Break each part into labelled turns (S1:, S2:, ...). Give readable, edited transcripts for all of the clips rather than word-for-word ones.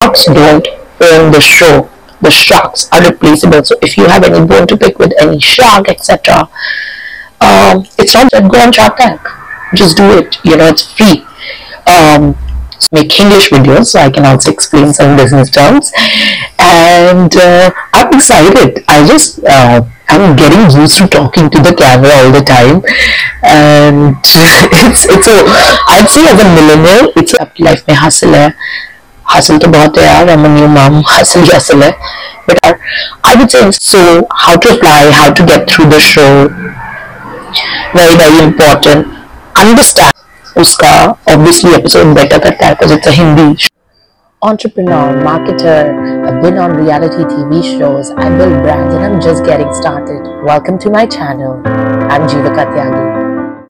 S1: Sharks don't own the show. The sharks are replaceable. So if you have any bone to pick with any shark, etc., it's not that go on Shark Tank. Just do it. It's free. Make English videos so I can also explain some business terms. And I'm excited. I'm getting used to talking to the camera all the time, and it's a I'd say as a millennial, it's आपकी life में hustle है. Hustle तो बहुत है यार. I'm a new mom. Hustle है. But I would say, so how to apply, how to get through the show, very very important. Understand उसका obviously episode better करता है because it's a Hindi show. Entrepreneur, marketer, I've been on reality TV shows, I build brands, and I'm just getting started. Welcome to my channel. I'm Jeevika Tyagi.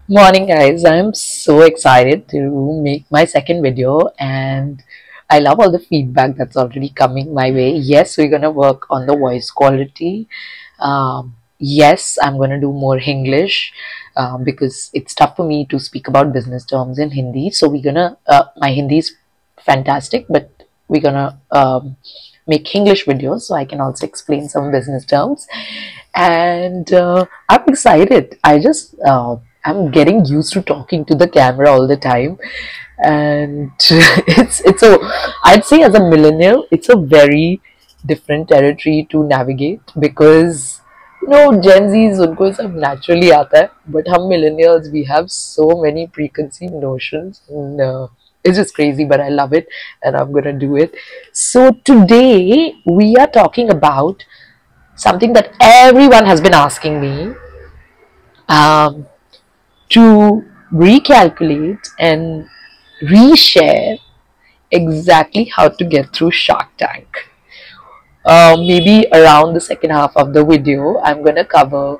S1: Morning guys, I'm so excited to make my second video, and I love all the feedback that's already coming my way. Yes, we're gonna work on the voice quality. Yes, I'm gonna do more English. Because it's tough for me to speak about business terms in Hindi. So we're gonna, my Hindi is fantastic, but we're gonna make English videos so I can also explain some business terms. And I'm excited. I'm getting used to talking to the camera all the time. And I'd say as a millennial, it's a very different territory to navigate because Gen Zs उनको सब naturally आता है, but हम millennials, we have so many preconceived notions, and it's just crazy, but I love it and I'm gonna do it. So today we are talking about something that everyone has been asking me, to recalculate and reshare exactly how to get through Shark Tank. Maybe around the second half of the video, I'm gonna cover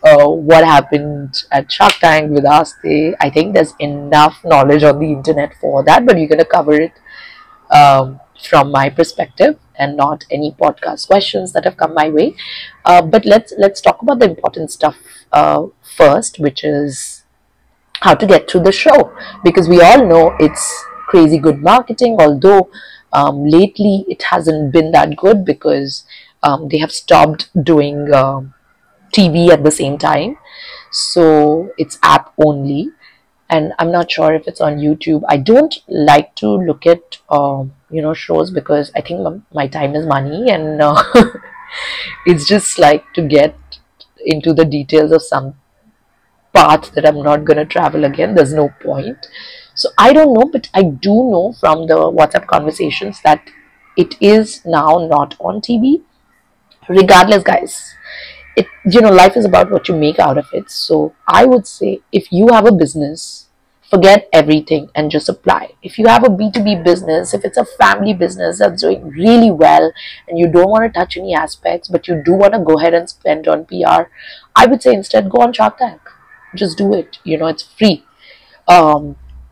S1: what happened at Shark Tank with Aste. I think there's enough knowledge on the internet for that, but we're gonna cover it from my perspective and not any podcast questions that have come my way. But let's talk about the important stuff first, which is how to get through the show, because we all know it's crazy good marketing, although lately it hasn't been that good because they have stopped doing TV at the same time, so it's app only, and I'm not sure if it's on YouTube. I don't like to look at shows because I think my time is money, and it's just like to get into the details of some path that I'm not gonna travel again. There's no point. So I don't know, but I do know from the WhatsApp conversations that it is now not on TV. Regardless, guys, life is about what you make out of it. So I would say, if you have a business, forget everything and just apply. If you have a B2B business, if it's a family business that's doing really well and you don't want to touch any aspects, but you do want to go ahead and spend on PR, I would say instead go on Shark Tank. Just do it. It's free.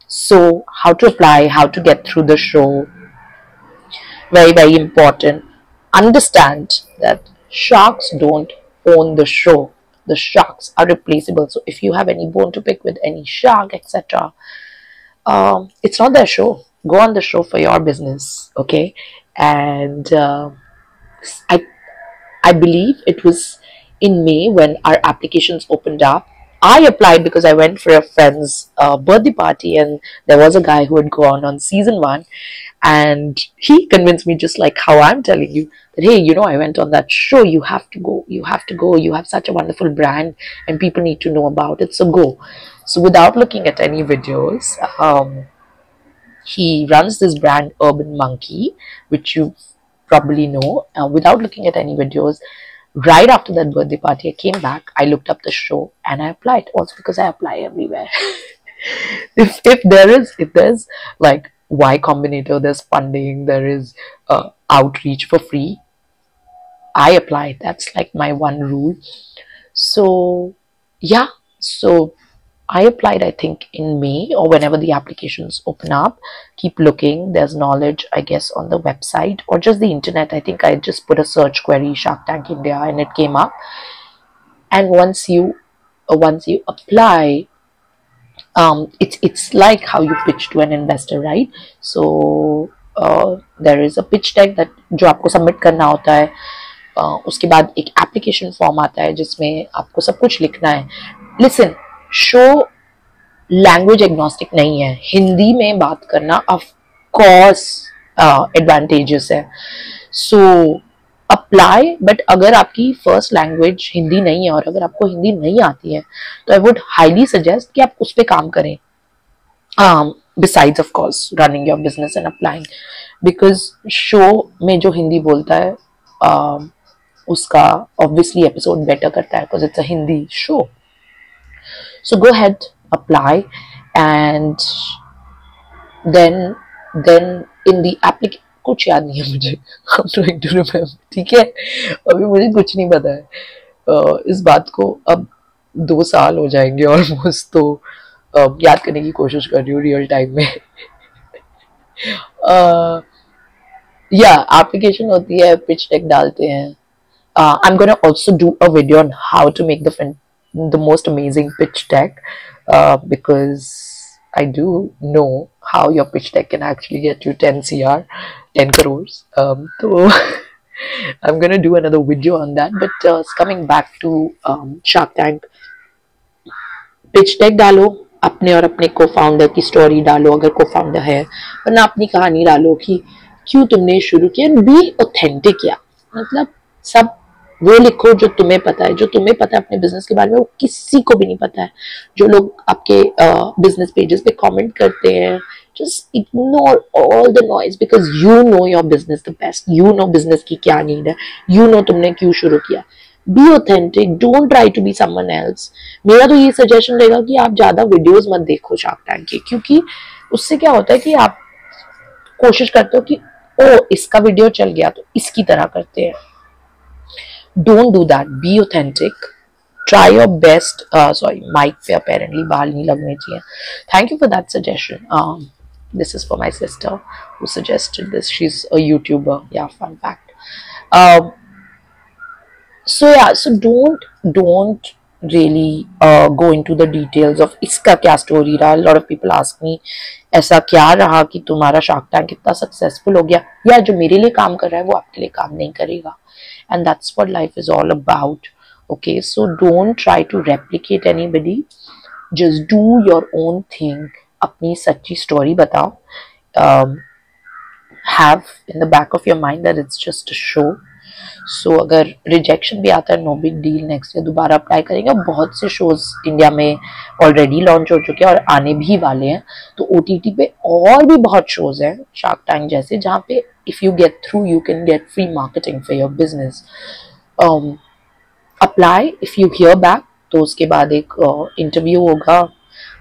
S1: So how to apply, how to get through the show, very very important. Understand that sharks don't own the show. The sharks are replaceable. So if you have any bone to pick with any shark, etc., it's not their show. Go on the show for your business, okay? And I believe it was in May when our applications opened up. I applied because I went for a friend's birthday party, and there was a guy who had gone on season 1, and he convinced me, just like how I'm telling you, that hey, I went on that show, you have to go, you have such a wonderful brand and people need to know about it, so go. So without looking at any videos, he runs this brand Urban Monkey, which you probably know. Without looking at any videos, right after that birthday party, I came back, I looked up the show and I applied. Also because I apply everywhere. if there's like Y Combinator, there's funding, there is outreach for free, I apply. That's like my one rule. So yeah, so I applied, I think in May or whenever the applications open up. Keep looking. There's knowledge, I guess, on the website or just the internet. I think I just put a search query, Shark Tank India, and it came up. And once you apply, It's like how you pitch to an investor, right? So there is a pitch deck that जो आपको submit करना होता है. उसके बाद एक application form आता है जिसमें आपको सब कुछ लिखना है. लिसन, शो लैंग्वेज एग्नोस्टिक नहीं है. हिंदी में बात करना ऑफ कोर्स एडवांटेजेस है. सो अप्लाई, बट अगर आपकी फर्स्ट लैंग्वेज हिंदी नहीं है और अगर आपको हिंदी नहीं आती है तो आई वुड हाईली सजेस्ट कि आप उस पर काम करें, besides of course running your business and applying, because show में जो हिंदी बोलता है उसका ऑब्वियसली एपिसोड बेटर करता है because it's a Hindi show. So go head, apply, and then in the application, कुछ याद नहीं है मुझे, I'm trying to remember, ठीक है, अभी मुझे कुछ नहीं पता है. इस बात को अब 2 साल हो जाएंगे ऑलमोस्ट, तो याद करने की कोशिश कर रही हूँ रियल टाइम में. या एप्लीकेशन होती है, पिच डेक डालते हैं. I am gonna also do a video on how to make the most amazing pitch deck, because I do know how your pitch deck can actually get you 10 CR, 10 crores. So I'm gonna do another video on that. But coming back to Shark Tank, pitch deck डालो, अपने और अपने co-founder की story डालो अगर co-founder है, वरना अपनी कहानी डालो कि क्यों तुमने शुरू किया. Be authentic. या मतलब सब वो लिखो जो तुम्हें पता है. जो तुम्हें पता है अपने बिजनेस के बारे में वो किसी को भी नहीं पता है. जो लोग आपके बिजनेस पेजेस पे कमेंट करते हैं, just ignore all the noise because you know your business the best. You know business की क्या नीड है, you know तुमने क्यों शुरू किया. Be authentic, don't try to be someone else. मेरा तो ये सजेशन रहेगा कि आप ज्यादा वीडियोस मत देखो शार्क टैंक की, क्योंकि उससे क्या होता है कि आप कोशिश करते हो कि ओ इसका वीडियो चल गया तो इसकी तरह करते हैं. Don't do that. Be authentic. Try your best. Sorry, mic पे apparently बाल नहीं लगने चाहिए. Thank you for that suggestion. This is for my sister who suggested this. She's a YouTuber. Yeah, fun fact. So yeah, so don't really go into the details of इसका क्या story रहा. A lot of people ask me ऐसा क्या रहा कि तुम्हारा shark tank इतना successful हो गया, या जो मेरे लिए काम कर रहा है वो आपके लिए काम नहीं करेगा. And that's what life is all about. Okay, so don't try to replicate anybody. Just do your own thing. अपनी सच्ची story बताओ. Have in the back of your mind that it's just a show. So अगर rejection भी आता है, no big deal. Next year दोबारा apply करेंगे. बहुत से shows इंडिया में ऑलरेडी लॉन्च हो चुके हैं और आने भी वाले हैं. तो OTT पे और भी बहुत shows हैं शार्क टैंक जैसे, जहाँ पे if you get through you can get free marketing for your business. Apply. If you hear back तो उसके बाद एक interview होगा.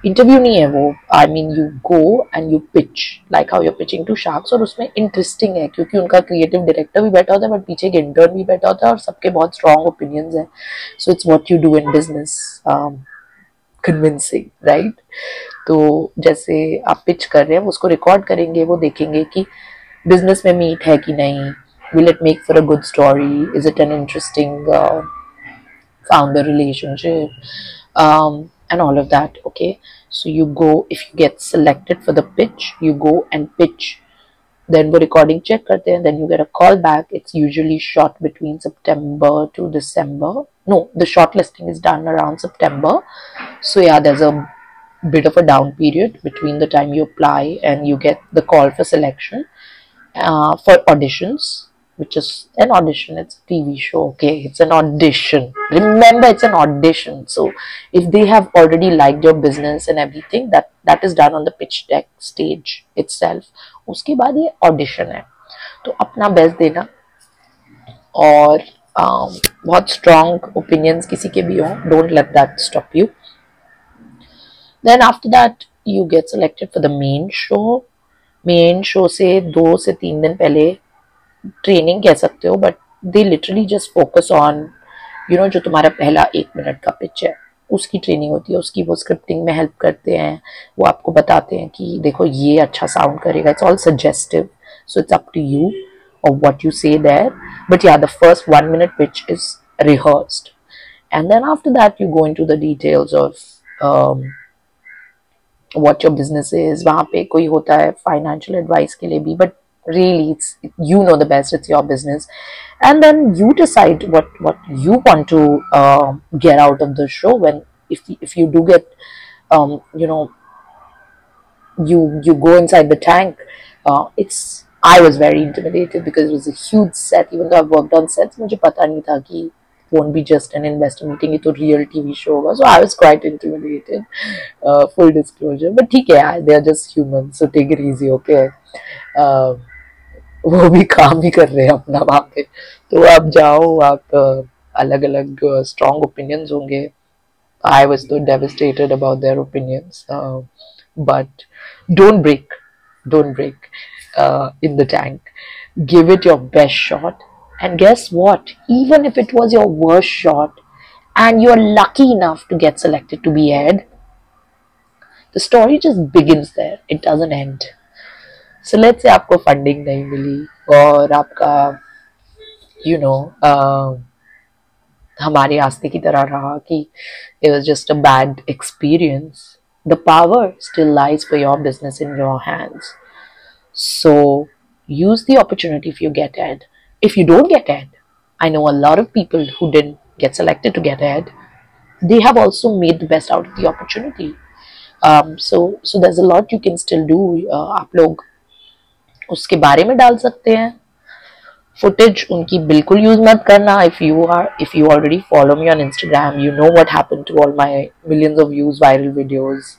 S1: इंटरव्यू नहीं है वो, I mean you go and you pitch like how you are pitching to sharks. और उसमें इंटरेस्टिंग है क्योंकि उनका क्रिएटिव डायरेक्टर भी बैठा होता है बट पीछे एक इंटर्न भी बैठा होता है और सबके बहुत स्ट्रॉन्ग ओपिनियंस हैं. So it's what you do in business, convincing, right. तो जैसे आप पिच कर रहे हैं उसको रिकॉर्ड करेंगे, वो देखेंगे कि बिजनेस में मीट है कि नहीं, will it make for a good story, is it an interesting founder relationship, and all of that. Okay, so you go, if you get selected for the pitch, you go and pitch, then वो recording check करते हैं, then you get a call back. It's usually shot between September to December. No, the shortlisting is done around September. So yeah, there's a bit of a down period between the time you apply and you get the call for selection, for auditions, which is an audition. It's a TV show. Okay, it's an audition. Remember, it's an audition. So if they have already liked your business and everything, that is done on the pitch deck stage itself. उसके बाद ये audition है. तो अपना best देना और बहुत strong opinions किसी के भी हों. Don't let that stop you. Then after that, you get selected for the main show. Main show से 2 से 3 दिन पहले ट्रेनिंग कह सकते हो, but they literally just focus on you know जो तुम्हारा पहला 1 मिनट का पिच है उसकी ट्रेनिंग होती है. उसकी वो स्क्रिप्टिंग में हेल्प करते हैं, वो आपको बताते हैं कि देखो ये अच्छा साउंड करेगा. It's all suggestive, so it's up to you और what you say there. But yeah the first 1 minute pitch is rehearsed and then after that you go into the details of what your business is. वहाँ पे कोई होता है financial advice के लिए भी, but really it's, you know the best, it's your business, and then you decide what you want to get out of the show. When if you do get you know, you go inside the tank, it's, I was very intimidated because it was a huge set. Even though I've worked on sets, मुझे पता नहीं था कि it won't be just an investor meeting, ये तो real TV show होगा. So I was quite intimidated, full disclosure. But ठीक है यार, they are just humans, so take it easy, okay? वो भी काम ही कर रहे हैं अपना वहाँ पे, तो आप जाओ, आप अलग अलग strong opinions होंगे. I was so devastated about their opinions, but don't break, don't break in the tank. Give it your best shot, and guess what? Even if it was your worst shot, and you're lucky enough to get selected to be aired, the story just begins there. It doesn't end. So let's say आपको funding नहीं मिली और आपका, you know, हमारे आस्ते की तरह रहा कि it was just a bad experience. The power still lies for your business in your hands. So use the opportunity if you get ahead. If you don't get ahead, I know a lot of people who didn't get selected to get ahead. They have also made the best out of the opportunity. So there's a lot you can still do. आप लोग उसके बारे में डाल सकते हैं. Footage उनकी बिल्कुल यूज मत करना. if you already follow me on Instagram, you know what happened to all my millions of views viral videos.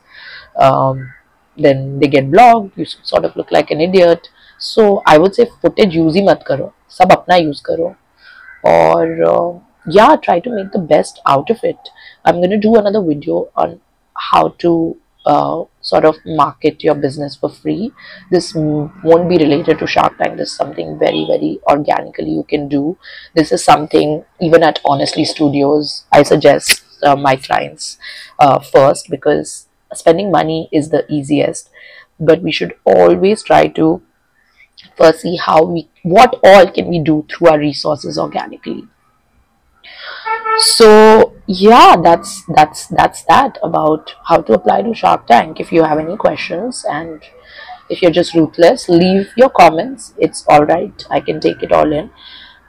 S1: Then they get blocked. You sort of look like an idiot. So I would say footage use ही मत करो, सब अपना use करो, और yeah, try to make the best out of it. I'm going to do another video on how to sort of market your business for free. This won't be related to Shark Tank. This is something very, very organically you can do. This is something even at Honestly Studios I suggest my clients first, because spending money is the easiest, but we should always try to first see what all can we do through our resources organically. So yeah, that's that about how to apply to Shark Tank. If you have any questions, and if you're just ruthless, leave your comments. It's all right, I can take it all in.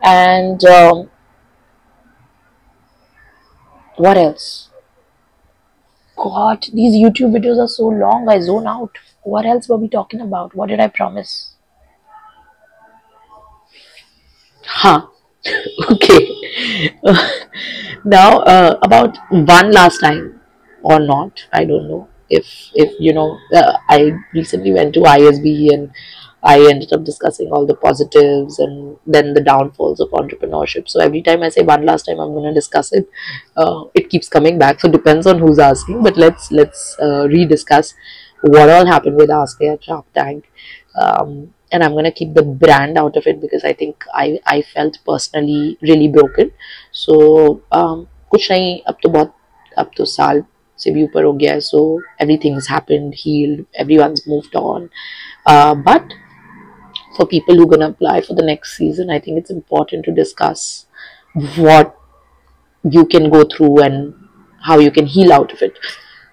S1: And what else? God, these YouTube videos are so long, I zone out. What else were we talking about? What did I promise? Okay. Now about one last time or not, I don't know. If you know, I recently went to ISB and I ended up discussing all the positives and then the downfalls of entrepreneurship. So every time I say one last time, I'm going to discuss it. It keeps coming back. So depends on who's asking. But let's rediscuss what all happened with Ask at Shark Tank. And I'm going to keep the brand out of it because I think I felt personally really broken. So कुछ नहीं, अब तो साल से भी ऊपर हो गया है. So everything's happened, healed, everyone's moved on. But for people who are going to apply for the next season, I think it's important to discuss what you can go through and how you can heal out of it.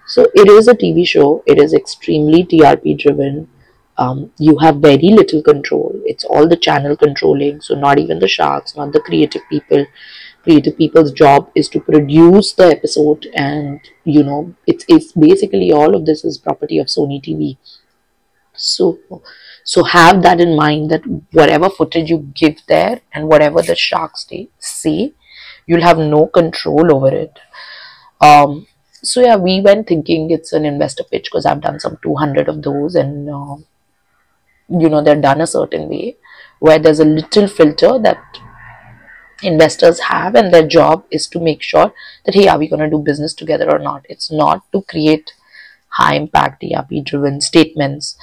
S1: So it is a TV show. It is extremely TRP driven. You have very little control. It's all the channel controlling. So not even the sharks, not the creative people. Creative people's job is to produce the episode, and you know, it's basically all of this is property of Sony TV. So have that in mind, that whatever footage you give there and whatever the sharks say, you'll have no control over it. So yeah, we went thinking it's an investor pitch because I've done some 200 of those, and you know, they're done a certain way where there's a little filter that investors have, and their job is to make sure that, hey, are we going to do business together or not? It's not to create high impact TRP driven statements.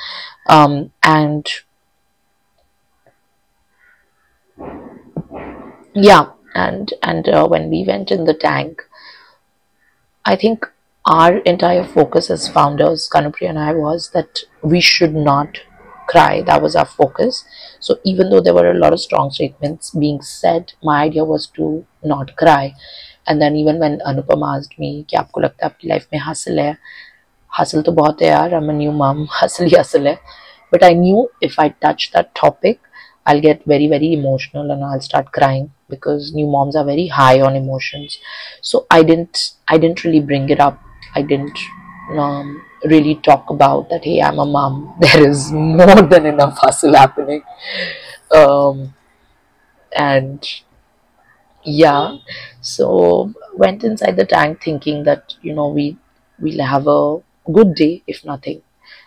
S1: And yeah, and when we went in the tank, I think our entire focus as founders, Kanupriya and I, was that we should not cry. That was our focus. So even though there were a lot of strong statements being said, my idea was to not cry. And then even when Anupam asked me कि आपको लगता है आपकी life में हासिल है, hustle तो बहुत है यार, I'm a new mom, hustle he hustle है. But I knew if I touch that topic, I'll get very, very emotional and I'll start crying because new moms are very high on emotions. So I didn't really bring it up. I didn't really talk about that. Hey, I'm a mom. There is more than enough hustle happening, um, and yeah. So went inside the tank thinking that we'll have a good day. If nothing,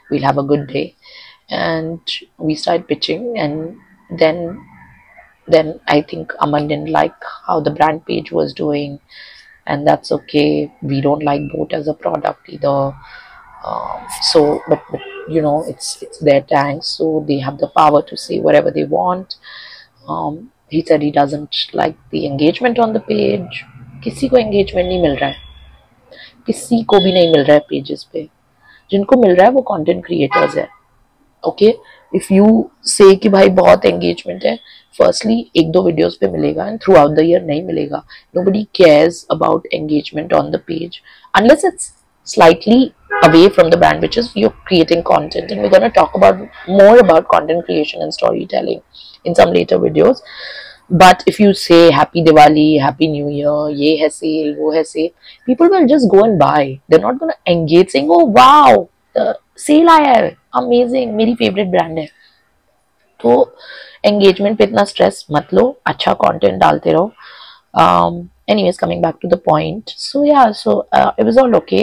S1: we'll have a good day, and we started pitching, and then then I think Aman didn't like how the brand page was doing, and that's okay. We don't like boat as a product either. But it's their tank, so they have the power to say whatever they want. He said he doesn't like the engagement on the page. किसी को engagement नहीं मिल रहा है, किसी को भी नहीं मिल रहा है पेजेस पे. जिनको मिल रहा है वो कंटेंट क्रिएटर्स है. ओके, इफ यू से कि भाई बहुत एंगेजमेंट है, फर्स्टली एक दो वीडियोस पे मिलेगा and through out the year नहीं मिलेगा. Nobody cares about engagement on the page unless it's slightly away from the brand, which is you're creating content, and we're going to talk about more about content creation and storytelling in some later videos. But if you say happy Diwali, happy new year, ye hai sale, wo hai sale, people will just go and buy. They're not going to engage saying, oh wow, the sale आया है, amazing, मेरी favourite brand है. तो engagement पे इतना stress मत लो, अच्छा content डालते रहो. Anyways, coming back to the point, so yeah, so it was all okay.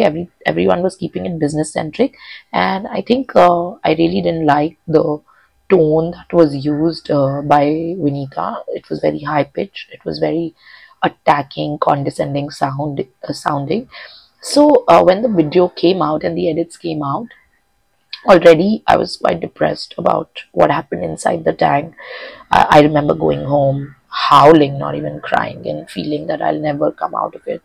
S1: Everyone was keeping it business centric, and I think I really didn't like the tone that was used by Vinita. It was very high pitched. It was very attacking, condescending sounding. So when the video came out and the edits came out, already I was quite depressed about what happened inside the tank. I remember going home howling, not even crying, and feeling that I'll never come out of it.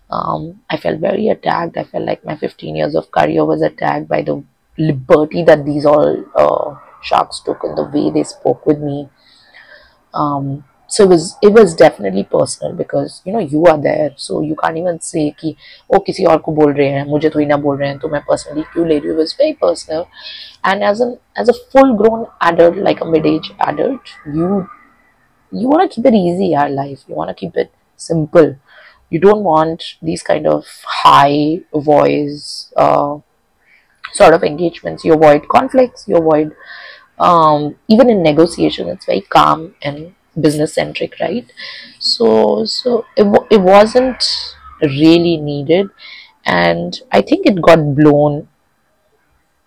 S1: I felt very attacked. I felt like my 15 years of career was attacked by the liberty that these all sharks took and the way they spoke with me. So it was definitely personal because you are there, so you can't even say कि ओ किसी और को बोल रहे हैं, मुझे थोड़ी ना बोल रहे हैं, तो मैं personally क्यों ले रही हूँ. It was very personal, and as a full grown adult, like a mid-age adult, you want to keep it easy, our life. You want to keep it simple. You don't want these kind of high voice sort of engagements. You avoid conflicts. You avoid even in negotiation, it's very calm and business centric, right? So it wasn't really needed, and I think it got blown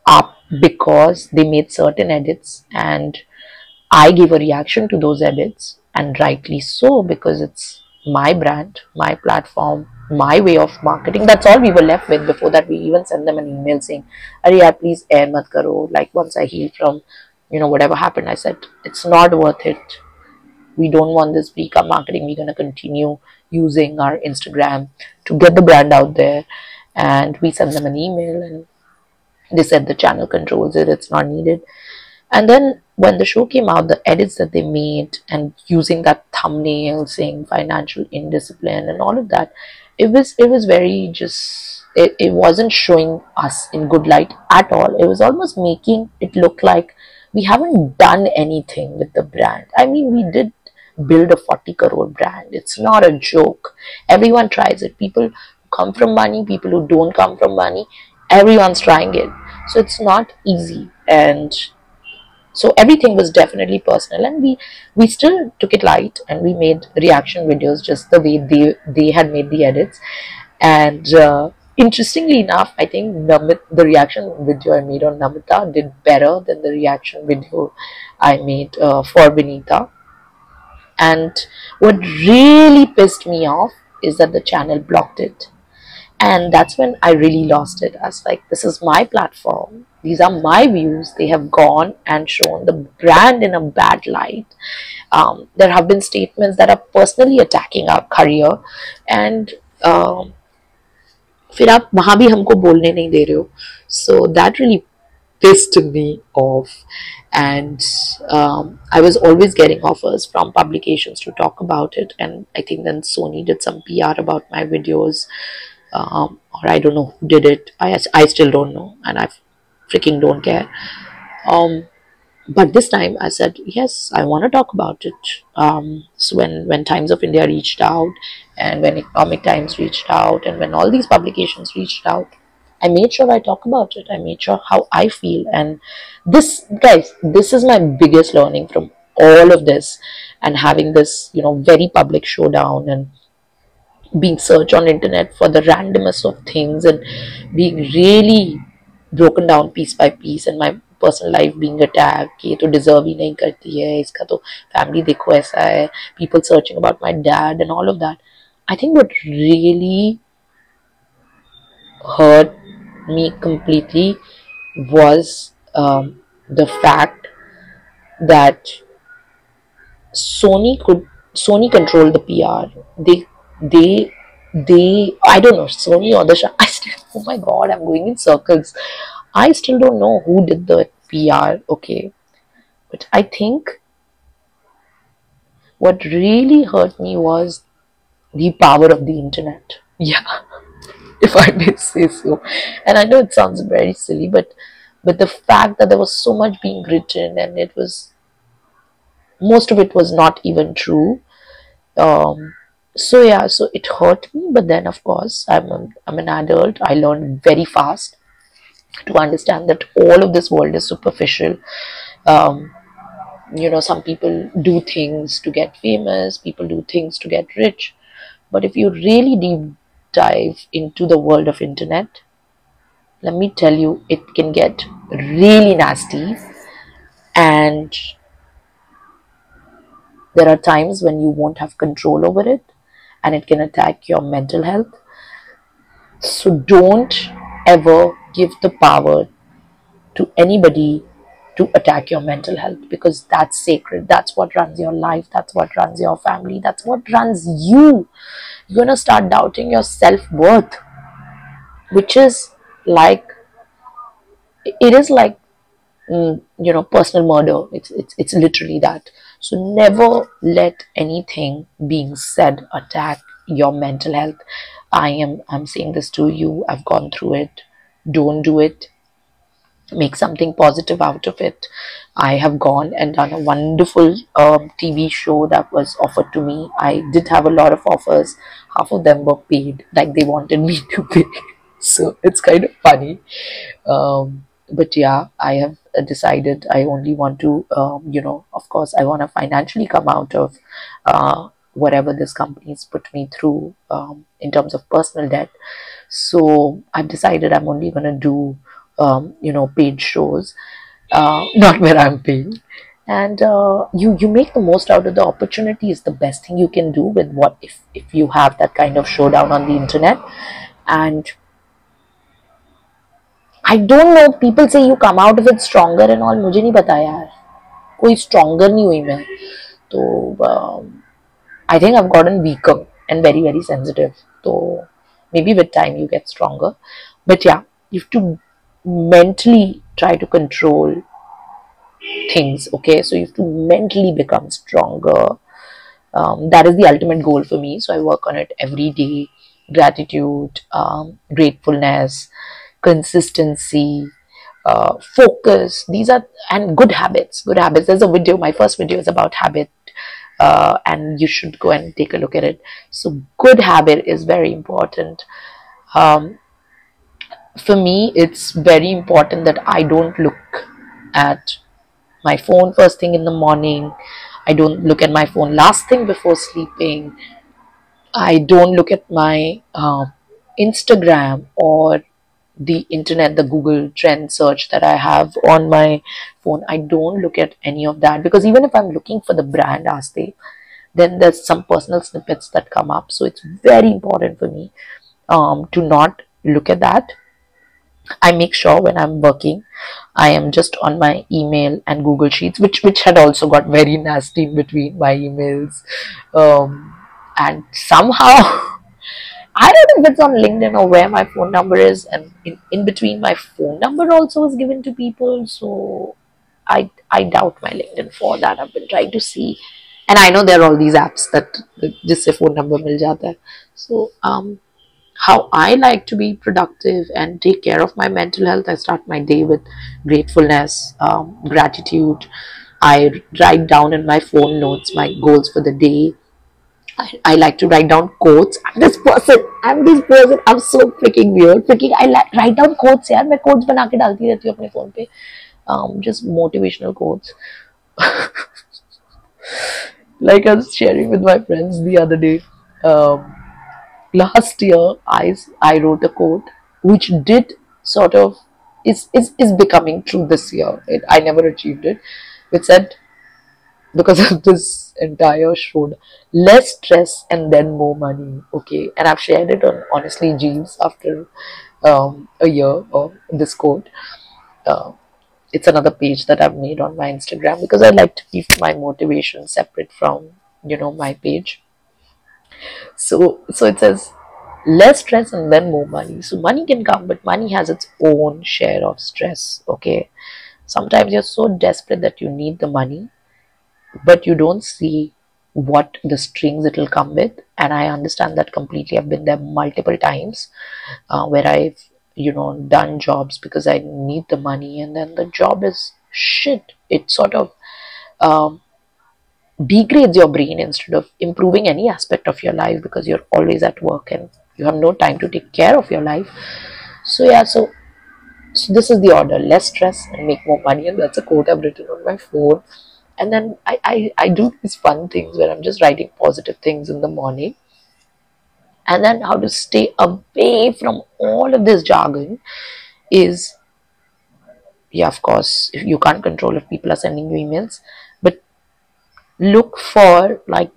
S1: up because they made certain edits, and I gave a reaction to those edits, and rightly so, because it's my brand, my platform, my way of marketing. That's all we were left with. Before that, we even sent them an email saying, "Arey yaar, please air mat karo." Like, once I healed from whatever happened, I said it's not worth it. We don't want this pre-cum marketing. We're going to continue using our Instagram to get the brand out there. And we sent them an email, and they said the channel controls it, it's not needed. And then when the show came out, the edits that they made and using that thumbnail saying financial indiscipline and all of that, it was very just, it wasn't showing us in good light at all. It was almost making it look like we haven't done anything with the brand. I mean, we did build a 40 crore brand. It's not a joke. Everyone tries it. People who come from money, people who don't come from money, everyone's trying it. So it's not easy. And so everything was definitely personal, and we still took it light, and we made reaction videos just the way they had made the edits. And interestingly enough, I think the reaction video I made on Namita did better than the reaction video I made for Vinita. And what really pissed me off is that the channel blocked it. And that's when I really lost it. I was like, this is my platform. These are my views. They have gone and shown the brand in a bad light. There have been statements that are personally attacking our career. And फिर आप वहाँ भी हमको बोलने नहीं दे रहे हो. So that really pissed me off. And I was always getting offers from publications to talk about it. And I think then Sony did some PR about my videos. or I don't know who did it. I still don't know, and I freaking don't care. Um, but this time I said yes, I want to talk about it. So when Times of India reached out, and when Economic Times reached out, and when all these publications reached out, I made sure I talk about it. I made sure how I feel. And this, guys, this is my biggest learning from all of this, and having this, very public showdown, and being searched on internet for the randomness of things, and being really broken down piece by piece, and my personal life being attacked कि ये तो deserve ही नहीं करती है, इसका तो family देखो ऐसा है, people searching about my dad and all of that. I think what really hurt me completely was the fact that Sony controlled the PR. They I don't know, Sony or the I still, oh my god, I'm going in circles. I still don't know who did the PR, okay, but I think what really hurt me was the power of the internet. Yeah, if I may say so. And I know it sounds very silly, but the fact that there was so much being written, and it was, most of it was not even true. So yeah, so it hurt me, but then of course I'm an adult. I learned very fast to understand that all of this world is superficial. um, some people do things to get famous, people do things to get rich, but if you really deep dive into the world of internet, let me tell you, it can get really nasty. And there are times when you won't have control over it, and it can attack your mental health. So don't ever give the power to anybody to attack your mental health, because that's sacred. That's what runs your life. That's what runs your family. That's what runs you. You're going to start doubting your self-worth, which is like, it is like, personal murder. It's literally that. So never let anything being said attack your mental health. I'm saying this to you. I've gone through it. Don't do it. Make something positive out of it. I have gone and done a wonderful TV show that was offered to me. I did have a lot of offers. Half of them were paid, like they wanted me to pay. So it's kind of funny. But yeah, I have decided I only want to, of course, I want to financially come out of whatever this company's put me through in terms of personal debt. So I've decided I'm only going to do paid shows, not where I'm paying. And you make the most out of the opportunity is the best thing you can do with what, if you have that kind of showdown on the internet. And I don't know, people say you come out of it stronger and all. मुझे नहीं पता यार, कोई stronger नहीं हुई मैं तो. I think I've gotten weaker and very, very sensitive. So maybe with time you get stronger. But yeah, you have to mentally try to control things, okay? So you have to mentally become stronger. That is the ultimate goal for me. So I work on it every day. Gratitude, gratefulness, consistency, focus. These are, and good habits. Good habits. There's a video. My first video is about habit. And you should go and take a look at it. So good habit is very important. For me, it's very important that I don't look at my phone first thing in the morning. I don't look at my phone last thing before sleeping. I don't look at my Instagram or the internet, the Google trend search that I have on my phone. I don't look at any of that, because even if I'm looking for the brand Aste, then there's some personal snippets that come up. So it's very important for me to not look at that. I make sure when I'm working, I am just on my email and Google Sheets, which had also got very nasty in between my emails. And somehow, I don't know if it's on LinkedIn or where my phone number is, and in between my phone number also was given to people. So I doubt my LinkedIn for that. I've been trying to see, and I know there are all these apps that just say phone number mil jata hai. So how I like to be productive and take care of my mental health. I start my day with gratefulness, gratitude. I write down in my phone notes my goals for the day. I like to write down quotes. I'm this person. I'm this person. I'm so freaking weird. Freaking, write down quotes. यार मैं quotes बना के डालती रहती हूँ अपने phone पे. Just motivational quotes. Like I was sharing with my friends the other day. Um, Last year I wrote a quote which did sort of is becoming true this year. I never achieved it. Which said, because of this entire show, less stress and then more money. Okay, and I've shared it on Honestly Jeeves after a year of this quote. Uh, it's another page that I've made on my Instagram because I like to keep my motivation separate from my page. So it says less stress and then more money. So money can come, but money has its own share of stress. Okay, sometimes you're so desperate that you need the money, but you don't see what the strings it'll come with. And I understand that completely. I've been there multiple times where I've done jobs because I need the money, and then the job is shit. It sort of um, degrades your brain instead of improving any aspect of your life, because you're always at work and you have no time to take care of your life. So yeah, so this is the order: less stress and make more money. And that's a quote I've written on my phone. And then I do these fun things where I'm just writing positive things in the morning. And then how to stay away from all of this jargon is, yeah, of course, if you can't control if people are sending you emails, but look for like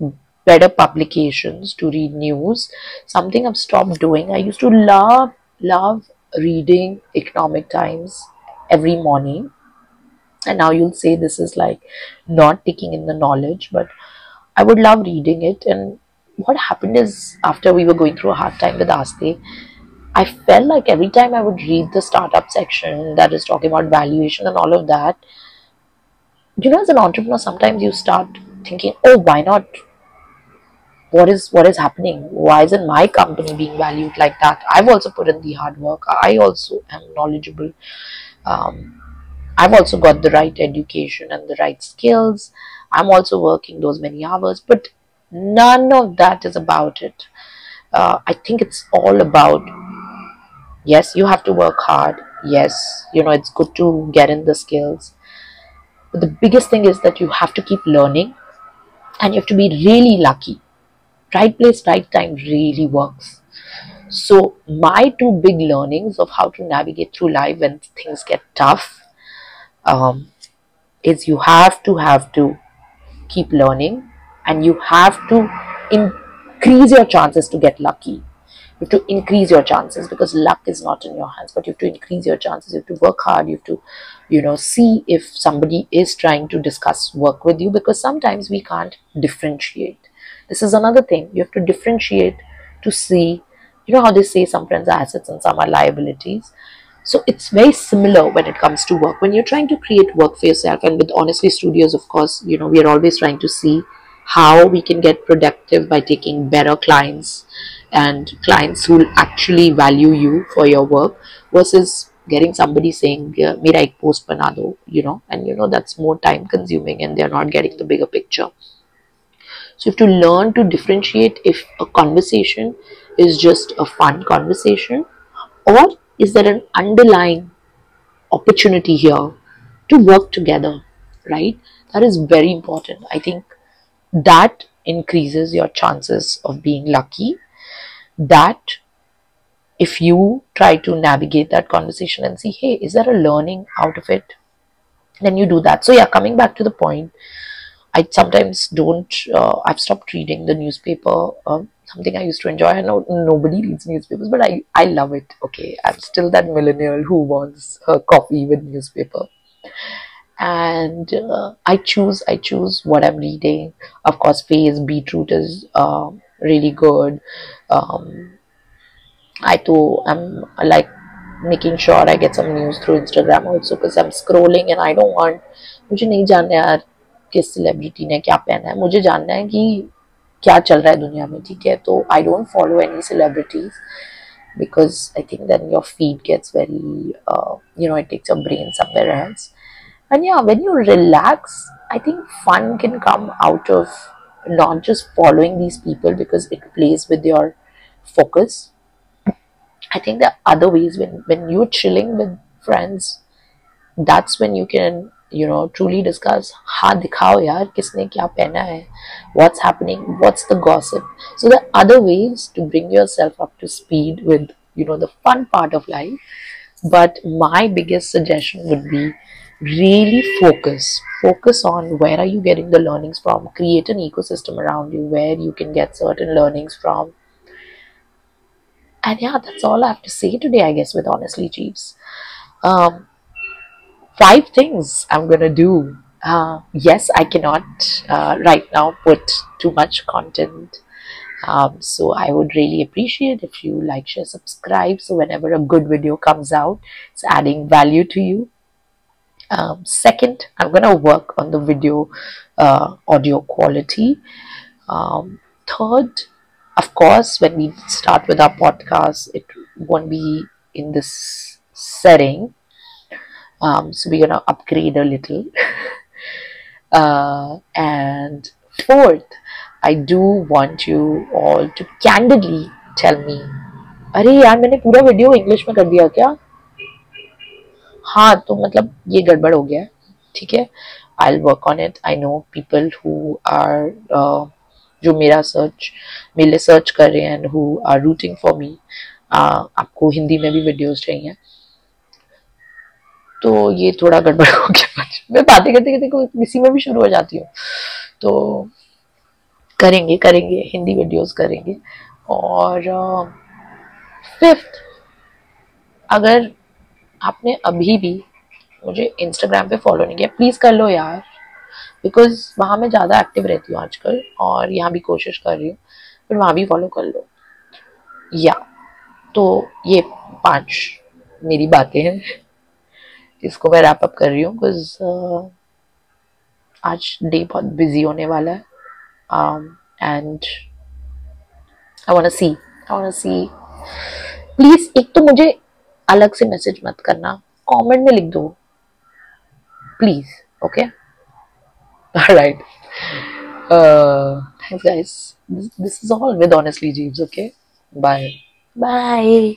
S1: better publications to read news. Something I've stopped doing. I used to love reading Economic Times every morning, and now you'll say this is like not taking in the knowledge, but I would love reading it. And what happened is, after we were going through a hard time with Aste, I felt like every time I would read the startup section that is talking about valuation and all of that, as an entrepreneur, sometimes you start thinking, oh, why not? What is happening? Why isn't my company being valued like that? I've also put in the hard work. I also am knowledgeable. Um, I've also got the right education and the right skills. I'm also working those many hours, but none of that is about it. I think it's all about, yes, you have to work hard. Yes, it's good to get in the skills. But the biggest thing is that you have to keep learning, and you have to be really lucky. Right place, right time really works. So my two big learnings of how to navigate through life when things get tough um, is you have to keep learning, and you have to increase your chances to get lucky. You have to increase your chances, because luck is not in your hands, but you have to increase your chances. You have to work hard. You have to see if somebody is trying to discuss work with you, because sometimes we can't differentiate. This is another thing. You have to differentiate to see, how they say some friends are assets and some are liabilities. So it's very similar when it comes to work. When you're trying to create work for yourself, and with Honestly Studios, of course, we are always trying to see how we can get productive by taking better clients, and clients who actually value you for your work, versus getting somebody saying, mera ek post bana do, and that's more time consuming, and they're not getting the bigger picture. So you have to learn to differentiate if a conversation is just a fun conversation, or is there an underlying opportunity here to work together, right? That is very important. I think that increases your chances of being lucky. That if you try to navigate that conversation and see, hey, is there a learning out of it? Then you do that. So yeah, coming back to the point, I sometimes don't, I've stopped reading the newspaper, something I used to enjoy. I know nobody reads newspapers, but I love it. Okay, I'm still that millennial who wants her coffee with newspaper. And I choose what I'm reading. Of course, Phase Beetroot is really good. I'm like making sure I get some news through Instagram also, because I'm scrolling and I don't want, मुझे नहीं जानना यार किस celebrity ने क्या पहना है, मुझे जानना है कि क्या चल रहा है दुनिया में, ठीक है? तो I don't follow any celebrities. because I think then your feed gets very, it takes your brain somewhere else. And yeah, when you relax, I think fun can come out of not just following these people because it plays with your focus. I think there are other ways when you're chilling with friends, that's when you can, truly discuss, हाँ दिखाओ यार किसने क्या पहना है, what's happening, what's the gossip. So there are other ways to bring yourself up to speed with, the fun part of life. But my biggest suggestion would be really focus on where are you getting the learnings from. Create an ecosystem around you where you can get certain learnings from. And yeah, that's all I have to say today, I guess, with Honestly Jeeves. um, 5 things I'm gonna do. Yes, I cannot right now put too much content. So I would really appreciate if you like, share, subscribe. So whenever a good video comes out, it's adding value to you. Second, I'm gonna work on the video audio quality. Third, of course, when we start with our podcast, it won't be in this setting. So we're gonna upgrade a little. And fourth, I do want you all to candidly tell me, अरे यार मैंने पूरा video English में कर दिया क्या? हाँ तो मतलब ये गड़बड़ हो गया है, ठीक है. I'll work on it. I know people who are जो मेरे लिए सर्च कर रहे हैं and who are rooting for me. आपको हिंदी में भी वीडियोस चाहिए, तो ये थोड़ा गड़बड़ हो गया. मैं बातें करते करते किसी में भी शुरू हो जाती हूँ. तो करेंगे हिंदी वीडियोस करेंगे. और फिफ्थ, अगर आपने अभी भी मुझे इंस्टाग्राम पे फॉलो नहीं किया, प्लीज़ कर लो यार, बिकॉज वहाँ मैं ज़्यादा एक्टिव रहती हूँ आजकल और यहाँ भी कोशिश कर रही हूँ, फिर वहाँ भी फॉलो कर लो. या तो ये 5 मेरी बातें हैं, इसको मैं रैप अप कर रही हूँ बिकॉज आज डे बहुत बिजी होने वाला है. And I want see please. एक तो मुझे अलग से मैसेज मत करना, कमेंट में लिख दो please. Okay, alright. Thanks guys. This is all with Honestly Jeeves. Okay, bye.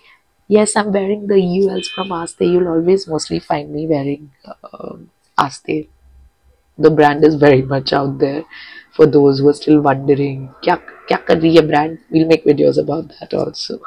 S1: Yes, I'm wearing the ULs from Aste. You'll always mostly find me wearing Aste. The brand is very much out there for those who are still wondering क्या क्या कर रही है brand. We'll make videos about that also.